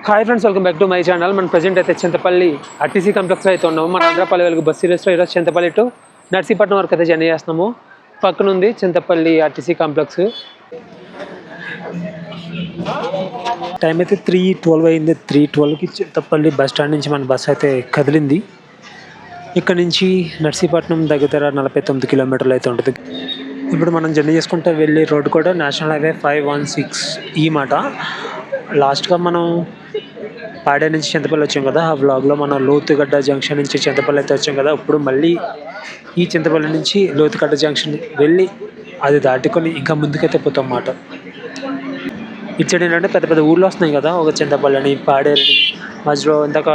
Hi friends, welcome back to my channel. మన present అయితే Chintapalli RTC కాంప్లెక్స్లో అయితే ఉన్నాము. మన ఆంధ్రపల్లి వెలుగు బస్ సిరీస్లో ఈరోజు చింతపల్లి టు నర్సీపట్నం వరకు అయితే జర్నీ చేస్తున్నాము. పక్కన ఉంది చింతపల్లి ఆర్టీసీ కాంప్లెక్స్. టైం అయితే 3:12 అయింది. 3:12కి చింతపల్లి బస్ స్టాండ్ నుంచి మన బస్ అయితే కదిలింది. ఇక్కడ నుంచి నర్సీపట్నం దగ్గర 49 కిలోమీటర్లు అయితే ఉంటుంది. ఇప్పుడు మనం జర్నీ చేసుకుంటే వెళ్ళే రోడ్డు కూడా నేషనల్ హైవే 516 ఈ మాట. లాస్ట్గా మనం పాడే నుంచి చింతపల్లి వచ్చాం కదా, ఆ వ్లాగ్లో మనం లోతుగడ్డ జంక్షన్ నుంచి చింతపల్లి అయితే వచ్చాం కదా. ఇప్పుడు మళ్ళీ ఈ చింతపల్లి నుంచి లోతుగడ్డ జంక్షన్ వెళ్ళి అది దాటుకొని ఇంకా ముందుకైతే పోతాం అన్నమాట. ఇచ్చడి ఏంటంటే పెద్ద పెద్ద ఊర్లు వస్తున్నాయి కదా, ఒక చింతపల్లి అని, పాడేరుని, మధ్యలో ఇందాక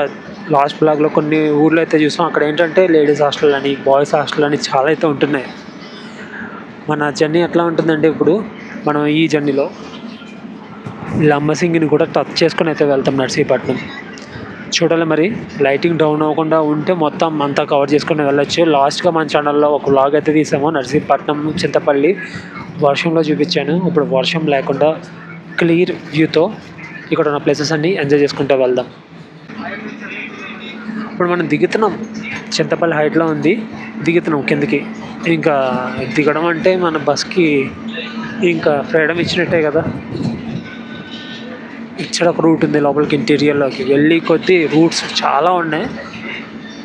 లాస్ట్ బ్లాగ్లో కొన్ని ఊర్లు అయితే చూసాం. అక్కడ ఏంటంటే లేడీస్ హాస్టల్ అని, బాయ్స్ హాస్టల్ అని చాలా అయితే ఉంటున్నాయి. మన జర్నీ ఎట్లా ఉంటుందంటే ఇప్పుడు మనం ఈ జర్నీలో లంబసింగిని కూడా టచ్ చేసుకుని అయితే వెళ్తాం నర్సీపట్నం. చూడాలి మరి, లైటింగ్ డౌన్ అవ్వకుండా ఉంటే మొత్తం అంతా కవర్ చేసుకుని వెళ్ళొచ్చు. లాస్ట్గా మన ఛానల్లో ఒక వ్లాగ్ అయితే తీసాము, నర్సీపట్నం చింతపల్లి వర్షంలో చూపించాను. ఇప్పుడు వర్షం లేకుండా క్లియర్ వ్యూతో ఇక్కడ ఉన్న ప్లేసెస్ అన్నీ ఎంజాయ్ చేసుకుంటూ వెళ్దాం. ఇప్పుడు మనం దిగుతున్నాం, చింతపల్లి హైట్లో ఉంది, దిగుతున్నాం కిందకి. ఇంకా దిగడం అంటే మన బస్కి ఇంకా ఫ్రీడమ్ ఇచ్చినట్టే కదా. ఇక్కడ ఒక రూట్ ఉంది లోపలికి, ఇంటీరియర్లోకి వెళ్ళి కొద్దీ రూట్స్ చాలా ఉన్నాయి.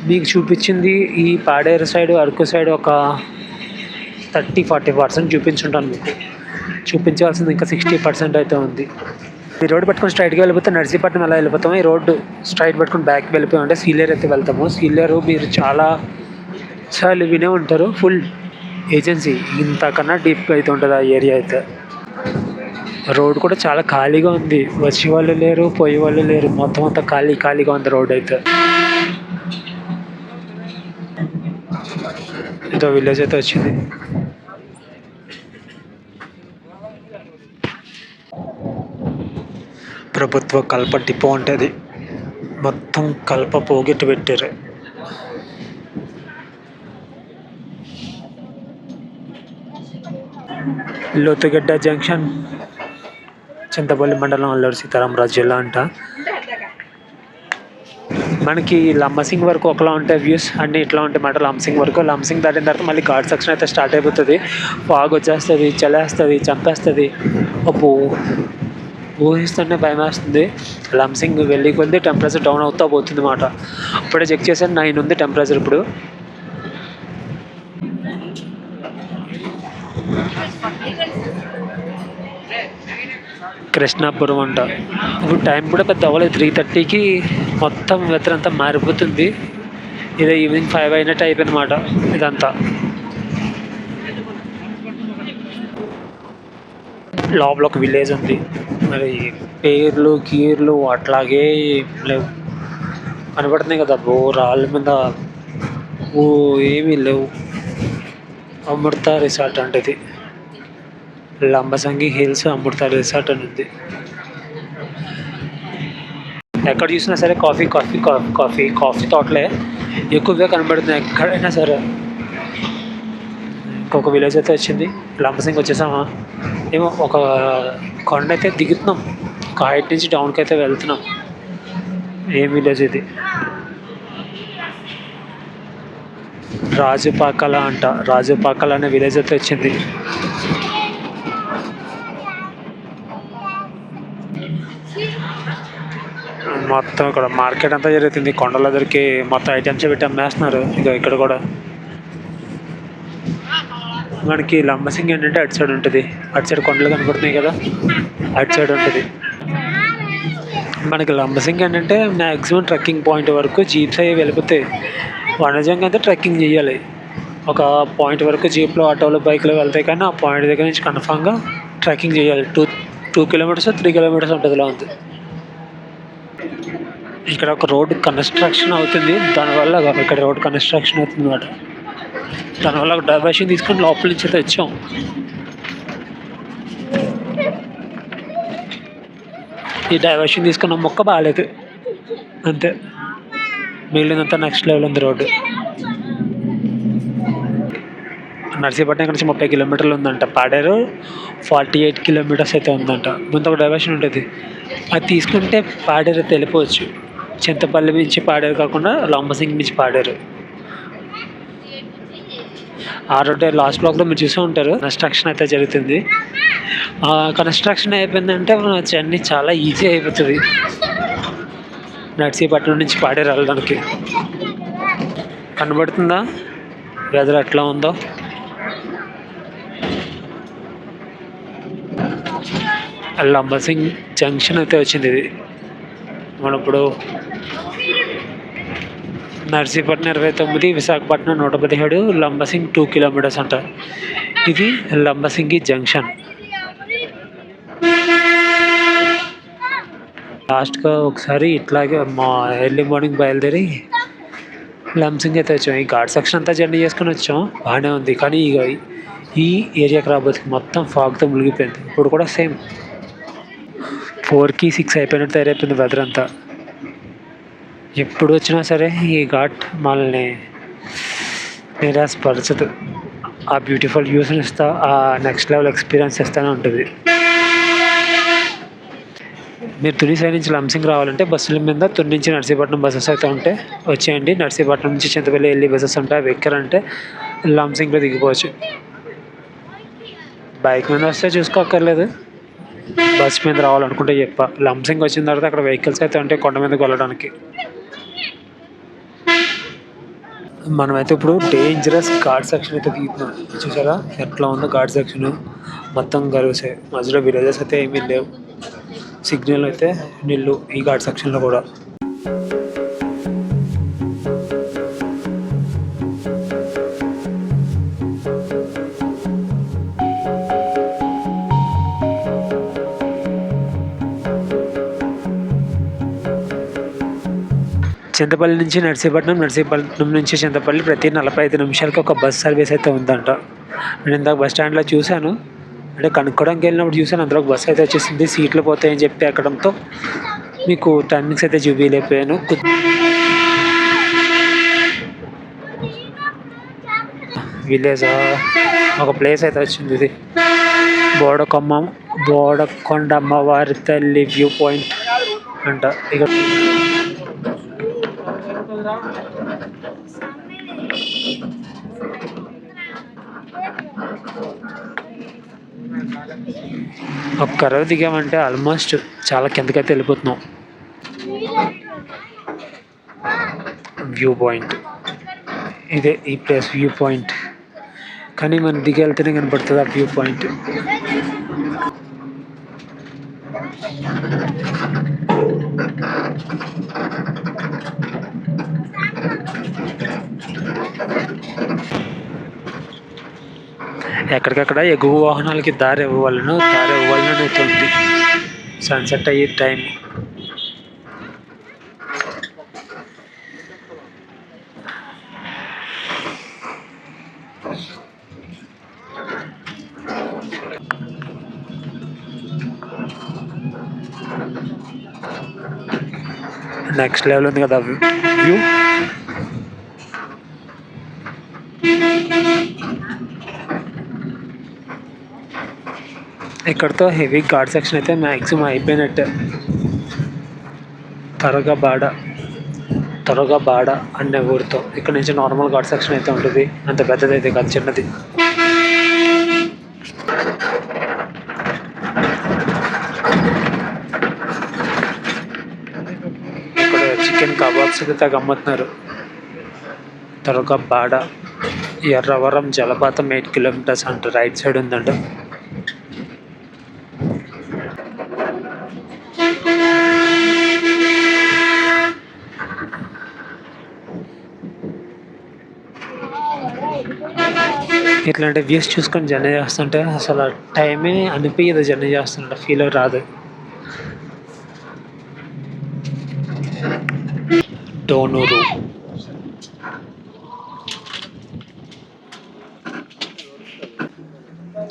మీకు చూపించింది ఈ పాడేరు సైడ్, అరకు సైడ్ ఒక 30-40% చూపించుంటాను. మీకు చూపించాల్సింది ఇంకా 60% అయితే ఉంది. ఈ రోడ్డు పట్టుకొని స్ట్రైట్గా వెళ్ళిపోతే నర్సీపట్నం ఎలా వెళ్ళిపోతాము, ఈ రోడ్డు స్ట్రైట్ పట్టుకొని బ్యాక్కి వెళ్ళిపోయామంటే సీలేరు అయితే వెళ్తాము. సీలేరు మీరు చాలా సార్లు వినే ఉంటారు, ఫుల్ ఏజెన్సీ, ఇంతకన్నా డీప్గా అయితే ఉంటుంది ఆ ఏరియా అయితే. రోడ్ కూడా చాలా ఖాళీగా ఉంది, వచ్చే వాళ్ళు లేరు, పోయే వాళ్ళు లేరు, మొత్తం అంతా ఖాళీగా ఉంది రోడ్ అయితే. ఇదో విలేజ్ అయితే వచ్చింది. ప్రభుత్వ కల్ప డిపో ఉంటుంది, మొత్తం కల్ప పోగొట్టు పెట్టారు. లోతుగడ్డ జంక్షన్, చింతపల్లి మండలం, అల్లూరు సీతారామరాజు జిల్లా అంట. మనకి లంబసింగ్ వరకు ఒకలా ఉంటాయి వ్యూస్ అన్నీ, ఇట్లా ఉంటాయి మాట. లంబసింగ్ వరకు, లంబసింగ్ దాటిన తర్వాత మళ్ళీ ఘాట్ సెక్షన్ అయితే స్టార్ట్ అయిపోతుంది. ఫాగ్ వచ్చేస్తుంది, చలేస్తుంది, చంపేస్తుంది. అప్పు ఊహిస్తుంటే భయం వేస్తుంది. లంబసింగ్ వెళ్ళి కొద్ది టెంపరేచర్ డౌన్ అవుతూ పోతుంది అన్నమాట. ఇప్పుడే చెక్ చేశాను, 9 ఉంది టెంపరేచర్ ఇప్పుడు. కృష్ణాపురం అంట. ఇప్పుడు టైం కూడా పెద్ద అవ్వలేదు, 3:30కి మొత్తం వెదర్ అంతా మారిపోతుంది. ఇదే ఈవినింగ్ 5 అయినట్టు అయిపోయింది అన్నమాట ఇదంతా. లోపల ఒక విలేజ్ ఉంది, మరి పేర్లు గీర్లు అట్లాగే లేవు, కనబడుతున్నాయి కదా బో రాళ్ళ మీద, ఓ ఏమీ లేవు. అమృత రిసార్ట్ అంటే ఇది, లంబసింగి హిల్స్ అమృత రిసార్ట్ అని ఉంది. ఎక్కడ చూసినా సరే coffee coffee coffee coffee coffee తోటలే ఎక్కువగా కనబడుతున్నాయి ఎక్కడైనా సరే. ఇంకొక విలేజ్ అయితే వచ్చింది, లంబసింగి వచ్చేసామా ఏమో. ఒక కొండ అయితే దిగుతున్నాం, ఒక హైట్ నుంచి డౌన్కి అయితే వెళ్తున్నాం. ఏం విలేజ్ ఇది, రాజుపాకల అంట. రాజుపాకల అనే విలేజ్ అయితే వచ్చింది. మొత్తం ఇక్కడ మార్కెట్ అంతా జరుగుతుంది, కొండల దొరికి మొత్తం ఐటమ్స్ పెట్టి అమ్మేస్తున్నారు. ఇక ఇక్కడ కూడా మనకి లంబసింగి ఏంటంటే అటు సైడ్ ఉంటుంది, అటు సైడ్ కొండలు కనపడుతున్నాయి కదా, అటు సైడ్ ఉంటుంది. మనకి లంబసింగి ఏంటంటే మ్యాక్సిమం ట్రెక్కింగ్ పాయింట్ వరకు జీప్స్ అవి వెళ్ళిపోతాయి. వనజంగా అయితే ట్రెక్కింగ్ చేయాలి, ఒక పాయింట్ వరకు జీప్లో, ఆటోలో, బైక్లో వెళ్తాయి. కానీ ఆ పాయింట్ దగ్గర నుంచి కన్ఫామ్గా ట్రెక్కింగ్ చేయాలి. 2 కిలోమీటర్స్ 3 కిలోమీటర్స్ ఉంటుంది ఇలా ఉంది. ఇక్కడ ఒక రోడ్ కన్స్ట్రక్షన్ అవుతుంది, దానివల్ల ఇక్కడ రోడ్ కన్స్ట్రక్షన్ అవుతుంది అన్నమాట. దానివల్ల ఒక డైవర్షన్ తీసుకొని లోపల నుంచి అయితే వచ్చాం. ఈ డైవర్షన్ తీసుకున్న మొక్క బాగాలేదు అంతే, మిగిలినంతా నెక్స్ట్ లెవెల్ ఉంది రోడ్డు. నర్సీపట్నం ఇక్కడ నుంచి 30 కిలోమీటర్లు ఉందంట. పాడేరు 48 కిలోమీటర్స్ అయితే ఉందంట. ముందు ఒక డైవర్షన్ ఉంటుంది, అది తీసుకుంటే పాడేరు అయితే వెళ్ళిపోవచ్చు. చింతపల్లి నుంచి పాడేరు కాకుండా లంబసింగి నుంచి పాడేరు. ఆ రోడ్డు లాస్ట్ బ్లాక్లో మీరు చూసే ఉంటారు, కన్స్ట్రక్షన్ అయితే జరుగుతుంది. కన్స్ట్రక్షన్ అయిపోయిందంటే మన జర్నీ చాలా ఈజీ అయిపోతుంది నర్సీపట్నం నుంచి పాడేరు వెళ్ళడానికి. కనబడుతుందా వెదర్ ఎట్లా ఉందో? లంబసింగ్ జంక్షన్ అయితే వచ్చింది. ఇది మనం ఇప్పుడు నర్సీపట్నం 29, విశాఖపట్నం 117, లంబసింగ్ 2 కిలోమీటర్స్ అంట. ఇది లంబసింగి జంక్షన్. లాస్ట్గా ఒకసారి ఇట్లాగే ఎర్లీ మార్నింగ్ బయలుదేరి లంబసింగ్ అయితే వచ్చాం. ఈ ఘాట్ సెక్షన్ అంతా జర్నీ చేసుకుని వచ్చాం, బాగానే ఉంది. కానీ ఇక ఈ ఏరియాకి రాబోతుంది మొత్తం ఫాగ్తో మునిగిపోయింది. ఇప్పుడు కూడా సేమ్ 4కి 6 అయిపోయినట్టు తయారైపోయింది వెదర్ అంతా. ఎప్పుడు వచ్చినా సరే ఈ ఘాట్ మనల్ని నిరాశపరచదు. ఆ బ్యూటిఫుల్ వ్యూస్ని ఇస్తా, ఆ నెక్స్ట్ లెవెల్ ఎక్స్పీరియన్స్ ఇస్తూనే ఉంటుంది. మీరు తుని సైడ్ నుంచి లంబసింగ్ రావాలంటే బస్సుల మీద తుని నుంచి నర్సీపట్నం బస్సెస్ అయితే ఉంటే వచ్చేయండి. నర్సీపట్నం నుంచి చింతపల్లి వెళ్ళి బస్సెస్ ఉంటాయి, అవి ఎక్కారంటే లంబసింగ్లో దిగిపోవచ్చు. బైక్ మీద వస్తే చూసుకోక్కర్లేదు, బస్ మీద రావాలనుకుంటే లంబసింగ్ వచ్చిన తర్వాత అక్కడ వెహికల్స్ అయితే ఉంటాయి కొండ మీదకి వెళ్ళడానికి. మనమైతే ఇప్పుడు డేంజరస్ ఘాట్ సెక్షన్ అయితే దిగుతున్నాం. చూసారా ఎట్లా ఉందో ఘాట్ సెక్షన్, మొత్తం గరువుసే, మధ్యలో విలేజెస్ అయితే ఏమీ లేవు. సిగ్నల్ అయితే నీళ్ళు ఈ ఘాట్ సెక్షన్లో కూడా. చింతపల్లి నుంచి నర్సీపట్నం, నర్సీపట్నం నుంచి చింతపల్లి ప్రతి 45 నిమిషాలకి ఒక బస్ సర్వీస్ అయితే ఉందంట. నేను ఇందాక బస్ స్టాండ్లో చూశాను, అంటే కనుక్కోవడానికి వెళ్ళినప్పుడు చూశాను, అందులో బస్ అయితే వచ్చేసింది. సీట్లు పోతాయని చెప్పి ఎక్కడంతో మీకు టైమింగ్స్ అయితే చూపించలేకపోయాను. విలేజ్ ఒక ప్లేస్ అయితే వచ్చింది, ఇది బోడకొండ అమ్మవారి తల్లి వ్యూ పాయింట్ అంట. ఇక ఒక కరవ దిగామంటే ఆల్మోస్ట్ చాలా కిందకైతే వెళ్ళిపోతున్నాం. వ్యూ పాయింట్ ఇదే, ఈ ప్లేస్ వ్యూ పాయింట్. కానీ మనం దిగి వెళ్తేనే కనపడుతుంది ఆ వ్యూ పాయింట్. ఎక్కడికక్కడ ఎగువ వాహనాలకి దారి ఇవ్వాలని అయితే ఉంది. సన్సెట్ అయ్యే టైం. నెక్స్ట్ లెవెల్ ఉంది కదా వ్యూ. ఇక్కడతో హెవీ ఘాట్ సెక్షన్ అయితే మ్యాక్సిమం అయిపోయినట్టే. త్వరగా బాడ అనే ఊరితో ఇక్కడ నుంచి నార్మల్ ఘాట్ సెక్షన్ అయితే ఉంటుంది. అంత పెద్దది అయితే కాదు, చిన్నది. ఇక్కడ చికెన్ కబాబ్స్ అయితే అమ్ముతున్నారు. త్వరగా బాడ, ఎర్రవరం జలపాతం 8 కిలోమీటర్స్ అంట, రైట్ సైడ్ ఉందంట. ఇట్లాంటి వ్యూస్ చూసుకొని జర్నీ చేస్తుంటే అసలు టైమే అనిపించదు, జర్నీ చేస్తుంటే ఫీల్ రాదు. డోనూరు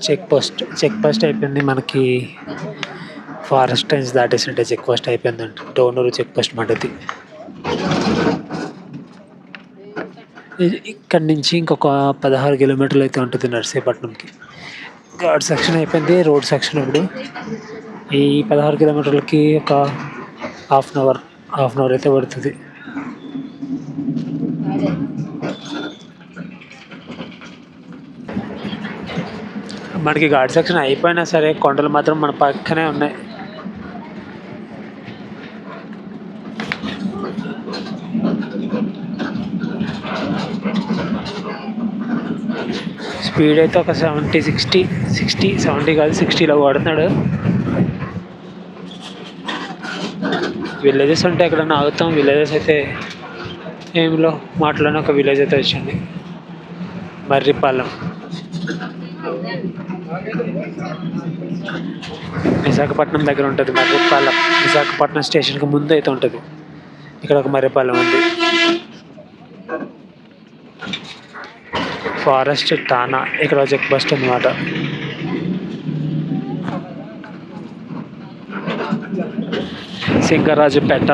చెక్ పోస్ట్ అయిపోయింది మనకి. ఫారెస్ట్ రేంజ్ దాటేసింటే చెక్ పోస్ట్ అయిపోయిందంట. డోనూరు చెక్ పోస్ట్ మడది. ఇక్కడి నుంచి ఇంకొక 16 కిలోమీటర్లు అయితే ఉంటుంది నర్సీపట్నంకి. ఘాట్ సెక్షన్ అయిపోయింది, రోడ్ సెక్షన్ ఇప్పుడు. ఈ 16 కిలోమీటర్లకి ఒక హాఫ్ అన్ అవర్ అయితే పడుతుంది. మనకి ఘాట్ సెక్షన్ అయిపోయినా సరే కొండలు మాత్రం మన పక్కనే ఉన్నాయి. స్పీడ్ అయితే ఒక 70 కాదు 60లో వాడుతున్నాడు. విలేజెస్ ఉంటే ఎక్కడన్నా ఆగుతాం. విలేజెస్ అయితే ఏమిలో మాటలోనే ఒక విలేజ్ అయితే వచ్చింది, మర్రిపాలెం. విశాఖపట్నం దగ్గర ఉంటుంది మర్రిపాలెం. విశాఖపట్నం స్టేషన్కి ముందు అయితే ఉంటుంది. ఇక్కడ ఒక మర్రిపాలెం ఉంది. ఫారెస్ట్ టానా ఇక్కడ చెక్ బస్ట్ అన్నమాట. సింగరాజుపేట.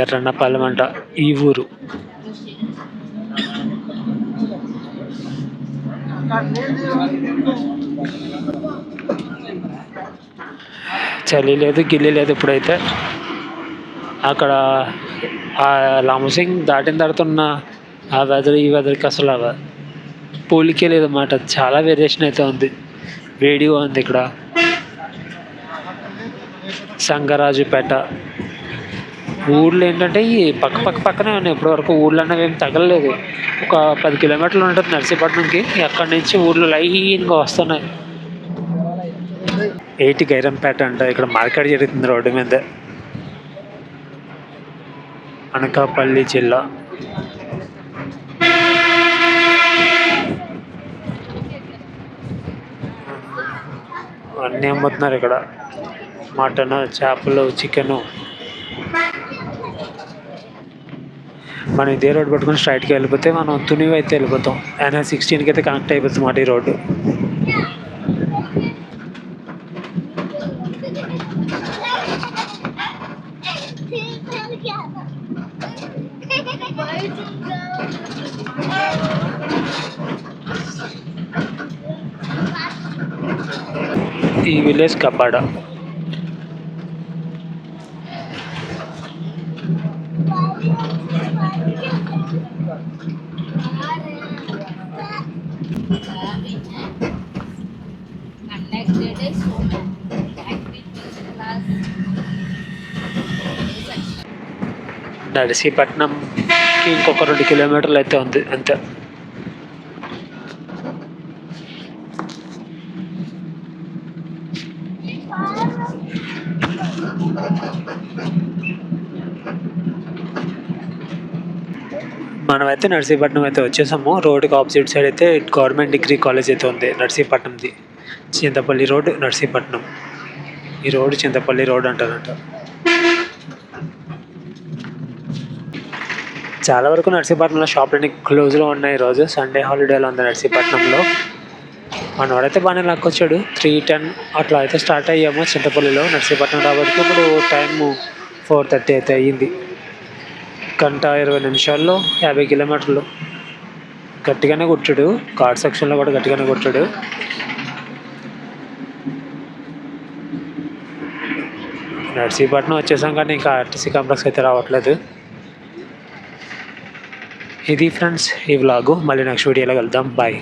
ఎర్రన్నపాలెం అంట ఈ ఊరు. చలి లేదు, గిల్లి లేదు ఇప్పుడైతే. అక్కడ లాంసింగ్ దాటిన తర్వాత ఉన్న ఆ వెదర్ ఈ వెదర్కి అసలు పోలికే లేదన్నమాట. చాలా వేరియేషన్ అయితే ఉంది. వేడిగా ఉంది ఇక్కడ. సంగరాజుపేట. ఊర్లు ఏంటంటే ఈ పక్కనే ఉన్నాయి. ఇప్పటివరకు ఊర్లు అన్నవి ఏం తగలలేదు. ఒక 10 కిలోమీటర్లు ఉంటుంది నర్సీపట్నంకి. అక్కడి నుంచి ఊర్లు లైన్గా వస్తున్నాయి. 8 గైరంపేట అంట. ఇక్కడ మార్కెట్ జరుగుతుంది రోడ్డు మీద. అనకాపల్లి జిల్లా. అన్నీ అమ్ముతున్నారు ఇక్కడ. మటన్, చేపలు, చికెను. మనం ఇదే రోడ్డు పట్టుకుని స్ట్రైట్కి వెళ్ళిపోతే మనం తునివి అయితే వెళ్ళిపోతాం. NH16కి అయితే కనెక్ట్ అయిపోతుంది మాట ఈ రోడ్డు. ఈ విలేజ్ కబ్బాడ. నర్సీపట్నంకి ఇంకొక 2 కిలోమీటర్లు అయితే ఉంది అంతే. మనమైతే నర్సీపట్నం అయితే వచ్చేసాము. రోడ్డుకి ఆపోజిట్ సైడ్ అయితే గవర్నమెంట్ డిగ్రీ కాలేజ్ అయితే ఉంది నర్సీపట్నంది. చింతపల్లి రోడ్ నర్సీపట్నం. ఈ రోడ్డు చింతపల్లి రోడ్ అంటారంట. చాలా వరకు నర్సీపట్నంలో షాపులన్నీ క్లోజ్లో ఉన్నాయి. ఈరోజు సండే హాలిడేలో ఉంది నర్సీపట్నంలో. మనవాడైతే బాగానే లాక్కొచ్చాడు. 3:10 అట్లా అయితే స్టార్ట్ అయ్యాము చింతపల్లిలో. నర్సీపట్నం రాబడికి ఇప్పుడు టైము 4:30 అయితే అయ్యింది. 1:20 నిమిషాల్లో 50 కిలోమీటర్లు. గట్టిగానే కొట్టాడు. ఘాట్ సెక్షన్లో కూడా గట్టిగానే కొట్టాడు. నర్సీపట్నం వచ్చేసాం కానీ ఇంకా ఆర్టీసీ కాంప్లెక్స్ అయితే రావట్లేదు. ఇది ఫ్రెండ్స్ ఈ వ్లాగు. మళ్ళీ నెక్స్ట్ వీడియోలో కలుద్దాం. బాయ్.